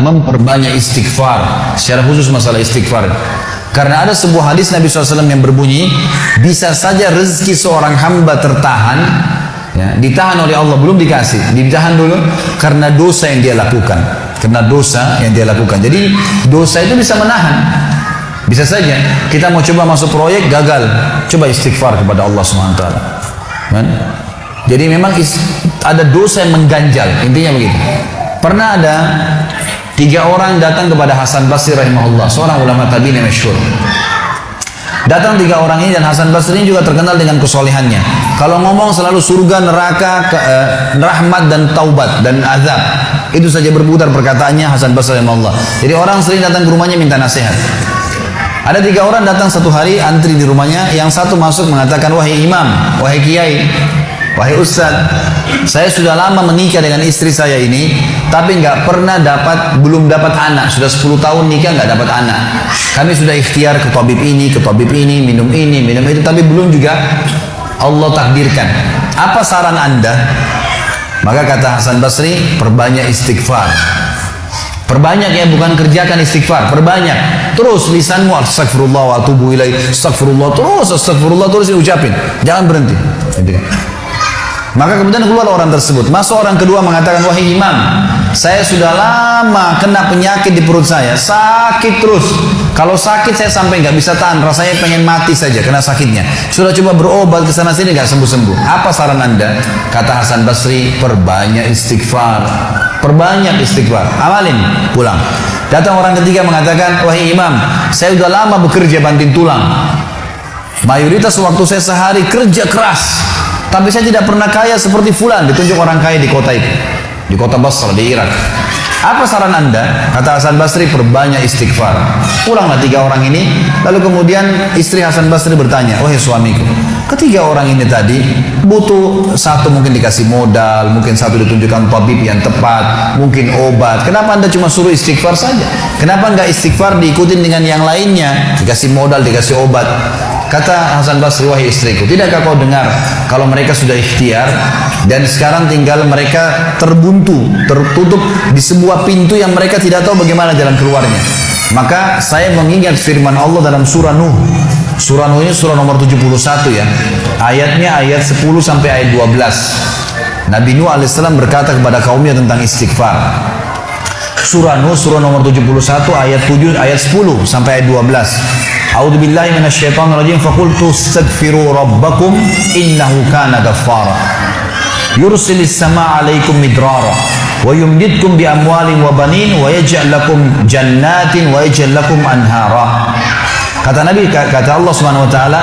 memperbanyak istighfar, secara khusus masalah istighfar. Karena ada sebuah hadis Nabi SAW yang berbunyi, bisa saja rezeki seorang hamba tertahan, ya, ditahan oleh Allah, belum dikasih, ditahan dulu karena dosa yang dia lakukan. Karena dosa yang dia lakukan. Jadi dosa itu bisa menahan. Bisa saja kita mau coba masuk proyek gagal, coba istighfar kepada Allah SWT. Kan? Jadi memang ada dosa yang mengganjal, intinya begitu. Pernah ada 3 orang datang kepada Hasan Basri rahimahullah, seorang ulama tabi'in yang masyhur. Datang 3 orang ini, dan Hasan Basri ini juga terkenal dengan kesolehannya. Kalau ngomong selalu surga, neraka, rahmat dan taubat dan azab. Itu saja berputar perkataannya Hasan Basri rahimahullah. Jadi orang sering datang ke rumahnya minta nasihat. Ada 3 orang datang satu hari, antri di rumahnya. Yang satu masuk mengatakan, wahai imam, wahai kiai, wahai ustaz, saya sudah lama menikah dengan istri saya ini, tapi belum dapat anak. Sudah 10 tahun nikah nggak dapat anak. Kami sudah ikhtiar ke tabib ini, minum itu, tapi belum juga Allah takdirkan. Apa saran Anda? Maka kata Hasan Basri, perbanyak istighfar. Perbanyak, ya, bukan kerjakan istighfar, perbanyak. Terus lisanmu astagfirullah wa atubu ilaih, astagfirullah terus diucapin. Jangan berhenti. Maka kemudian keluar orang tersebut. Masuk orang kedua mengatakan, wahai imam, saya sudah lama kena penyakit di perut saya, sakit terus. Kalau sakit saya sampai nggak bisa tahan, rasanya pengen mati saja kena sakitnya. Sudah coba berobat ke sana sini nggak sembuh-sembuh. Apa saran Anda? Kata Hasan Basri, perbanyak istighfar. Perbanyak istighfar. Amalin, pulang. Datang orang ketiga mengatakan, wahai imam, saya sudah lama bekerja banting tulang. Mayoritas waktu saya sehari kerja keras, tapi saya tidak pernah kaya seperti fulan. Ditunjuk orang kaya di kota itu, di kota Basra, di Irak. Apa saran Anda? Kata Hasan Basri, perbanyak istighfar. Pulanglah 3 orang ini. Lalu kemudian istri Hasan Basri bertanya, wahai suamiku, ketiga orang ini tadi butuh, satu mungkin dikasih modal, mungkin satu ditunjukkan tabib yang tepat, mungkin obat. Kenapa Anda cuma suruh istighfar saja? Kenapa nggak istighfar diikutin dengan yang lainnya? Dikasih modal, dikasih obat. Kata Hasan Basri, wahai istriku, tidakkah kau dengar kalau mereka sudah ikhtiar dan sekarang tinggal mereka terbuntu, tertutup di sebuah pintu yang mereka tidak tahu bagaimana jalan keluarnya. Maka saya mengingat firman Allah dalam surah Nuh. Surah Nuh ini surah nomor 71, ya. Ayatnya ayat 10 sampai ayat 12. Nabi Nuh alaihissalam berkata kepada kaumnya tentang istighfar. Surah Nuh surah nomor 71 ayat 7 ayat 10 sampai ayat 12. A'udzu billahi minasyaitonir rajim, faqultu astaghfiru rabbakum innahu kana ghaffara yursilis samaa 'alaikum midrara wa yumdidkum bi amwalin wa banin wa yaj'al lakum jannatin wa yaj'al lakum anhara. Kata Nabi, kata Allah Subhanahu wa taala,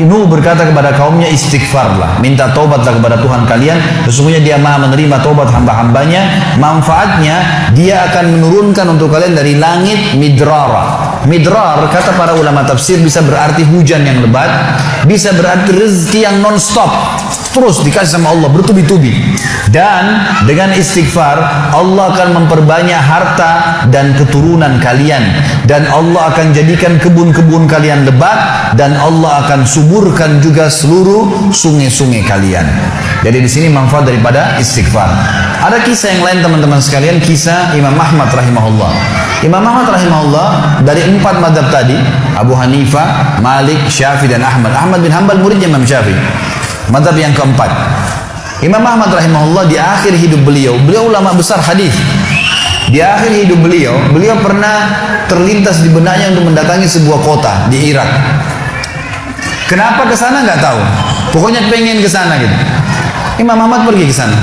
Nuh berkata kepada kaumnya, istighfarlah, minta taubatlah kepada Tuhan kalian, sesungguhnya Dia Maha menerima taubat hamba-hambanya. Manfaatnya Dia akan menurunkan untuk kalian dari langit midrara. Midrar, kata para ulama tafsir, bisa berarti hujan yang lebat, bisa berarti rezeki yang non-stop, terus dikasih sama Allah bertubi-tubi. Dan dengan istighfar Allah akan memperbanyak harta dan keturunan kalian, dan Allah akan jadikan kebun-kebun kalian lebat, dan Allah akan suburkan juga seluruh sungai-sungai kalian. Jadi di sini manfaat daripada istighfar. Ada kisah yang lain teman-teman sekalian, kisah Imam Ahmad rahimahullah. Imam Ahmad rahimahullah dari 4 mazhab tadi, Abu Hanifah, Malik, Syafi'i dan Ahmad. Ahmad bin Hanbal muridnya Imam Syafi'i. Mazhab yang keempat, Imam Ahmad rahimahullah di akhir hidup beliau ulama besar hadis. Di akhir hidup beliau pernah terlintas di benaknya untuk mendatangi sebuah kota di Irak. Kenapa ke sana nggak tahu. Pokoknya pengen ke sana gitu. Imam Ahmad pergi ke sana.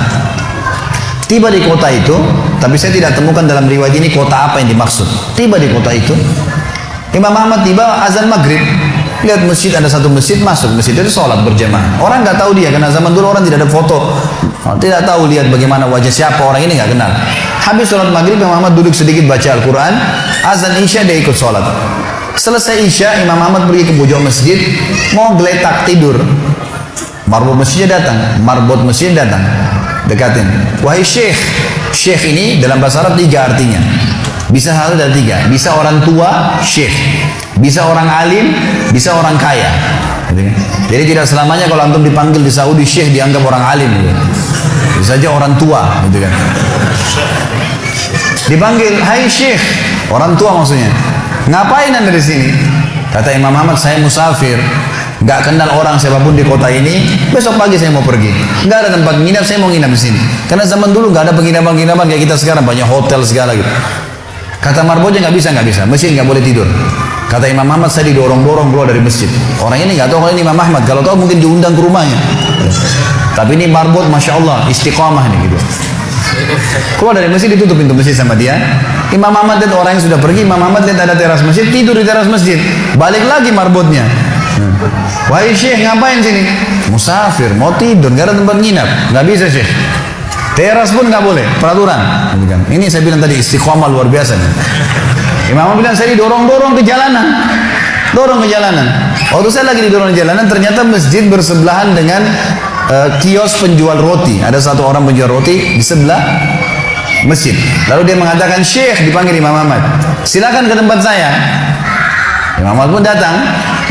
Tiba di kota itu, tapi saya tidak temukan dalam riwayat ini kota apa yang dimaksud. Tiba di kota itu, Imam Ahmad tiba azan maghrib. Lihat masjid, ada satu masjid, masuk masjid itu sholat berjamaah. Orang nggak tahu dia, karena zaman dulu orang tidak ada foto, tidak tahu lihat bagaimana wajah siapa orang ini, nggak kenal. Habis sholat maghrib, Imam Ahmad duduk sedikit baca Al-Quran. Azan isya dia ikut sholat. Selesai isya, Imam Ahmad pergi ke pojok masjid, mau geletak tidur. Marbot masjidnya datang, dekatin. Wahai syekh, syekh ini dalam bahasa Arab 3 artinya. Bisa satu dari 3. Bisa orang tua, syekh. Bisa orang alim, bisa orang kaya. Jadi tidak selamanya kalau antum dipanggil di Saudi syekh dianggap orang alim. Bisa saja orang tua, gitu kan. Dipanggil, hai Syekh, orang tua maksudnya. Ngapain anda di sini? Kata Imam Ahmad, saya musafir, nggak kenal orang siapapun di kota ini. Besok pagi saya mau pergi, nggak ada tempat nginap, saya mau nginap di sini. Karena zaman dulu nggak ada penginapan-penginapan kayak kita sekarang, banyak hotel segala gitu. Kata marbotnya nggak bisa, masjid nggak boleh tidur. Kata Imam Ahmad, saya didorong-dorong keluar dari masjid. Orang ini nggak tahu kalau ini Imam Ahmad, kalau tahu mungkin diundang ke rumahnya. Tapi ini marbot, masya Allah, istiqamah nih gitu. Keluar dari masjid, ditutup pintu masjid sama dia. Imam Ahmad lihat orang yang sudah pergi, Imam Ahmad lihat ada teras masjid, tidur di teras masjid. Balik lagi marbotnya. Wahai Syekh, ngapain sini? Musafir, mau tidur, nggak ada tempat nginap. Nggak bisa Syekh. Teras pun nggak boleh, peraturan. Ini saya bilang tadi istiqomah luar biasa. Imam Ahmad bilang, saya didorong-dorong ke jalanan. Dorong ke jalanan. Waktu saya lagi didorong ke jalanan, ternyata masjid bersebelahan dengan kios penjual roti. Ada satu orang penjual roti di sebelah masjid. Lalu dia mengatakan, Syekh, dipanggil Imam Ahmad, silakan ke tempat saya. Imam Ahmad pun datang.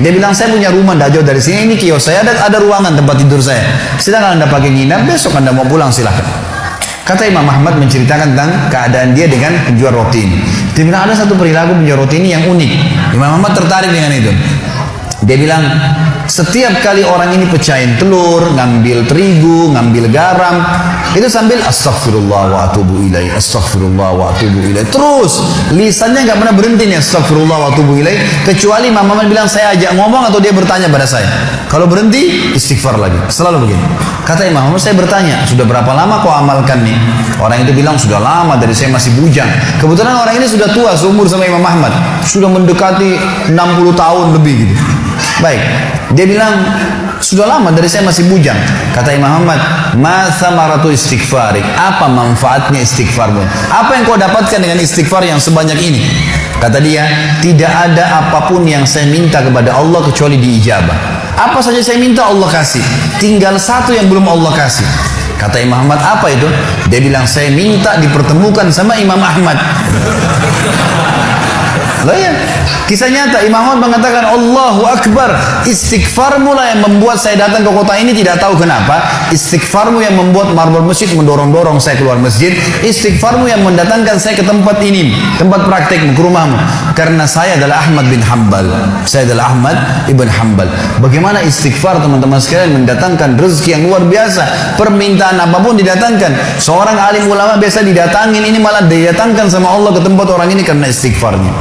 Dia bilang, saya punya rumah tidak jauh dari sini, ini kios saya, ada ruangan tempat tidur saya. Silakan anda pakai nginap, besok anda mau pulang silakan. Kata Imam Ahmad menceritakan tentang keadaan dia dengan penjual roti ini. Dia bilang, ada satu perilaku penjual roti ini yang unik. Imam Ahmad tertarik dengan itu. Dia bilang, setiap kali orang ini pecahin telur, ngambil terigu, ngambil garam, itu sambil astaghfirullah wa atubu ilaih, astaghfirullah wa atubu ilaih. Terus lisannya nggak pernah berhenti nih, astaghfirullah wa atubu ilaih, kecuali Imam Ahmad bilang, saya ajak ngomong atau dia bertanya pada saya. Kalau berhenti, istighfar lagi. Selalu begini. Kata Imam Ahmad, saya bertanya, sudah berapa lama kau amalkan nih? Orang itu bilang, sudah lama, dari saya masih bujang. Kebetulan orang ini sudah tua, seumur sama Imam Ahmad, sudah mendekati 60 tahun lebih gitu. Baik, dia bilang, sudah lama dari saya masih bujang. Kata Imam Ahmad, ma samaratu istighfarik, apa manfaatnya istighfarmu? Apa yang kau dapatkan dengan istighfar yang sebanyak ini? Kata dia, tidak ada apapun yang saya minta kepada Allah kecuali diijabah. Apa saja saya minta Allah kasih, tinggal satu yang belum Allah kasih. Kata Imam Ahmad, apa itu? Dia bilang, saya minta dipertemukan sama Imam Ahmad. Loh ya, kisah nyata. Imam Ahmad mengatakan, Allahu Akbar, istighfarmu lah yang membuat saya datang ke kota ini, tidak tahu kenapa. Istighfarmu yang membuat marbot masjid mendorong-dorong saya keluar masjid. Istighfarmu yang mendatangkan saya ke tempat ini, tempat praktekmu, ke rumahmu. Karena saya adalah Ahmad bin Hanbal. Saya adalah Ahmad ibn Hanbal. Bagaimana istighfar teman-teman sekalian mendatangkan rezeki yang luar biasa. Permintaan apapun didatangkan. Seorang alim ulama biasa didatangin, ini malah didatangkan sama Allah ke tempat orang ini karena istighfarnya.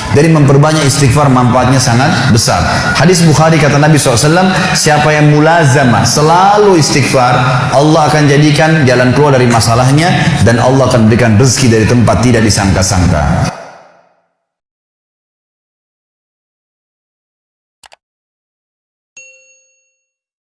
Dari memperbanyak istighfar manfaatnya sangat besar. Hadis Bukhari kata Nabi SAW, siapa yang mulazamah selalu istighfar, Allah akan jadikan jalan keluar dari masalahnya dan Allah akan berikan rezeki dari tempat tidak disangka-sangka.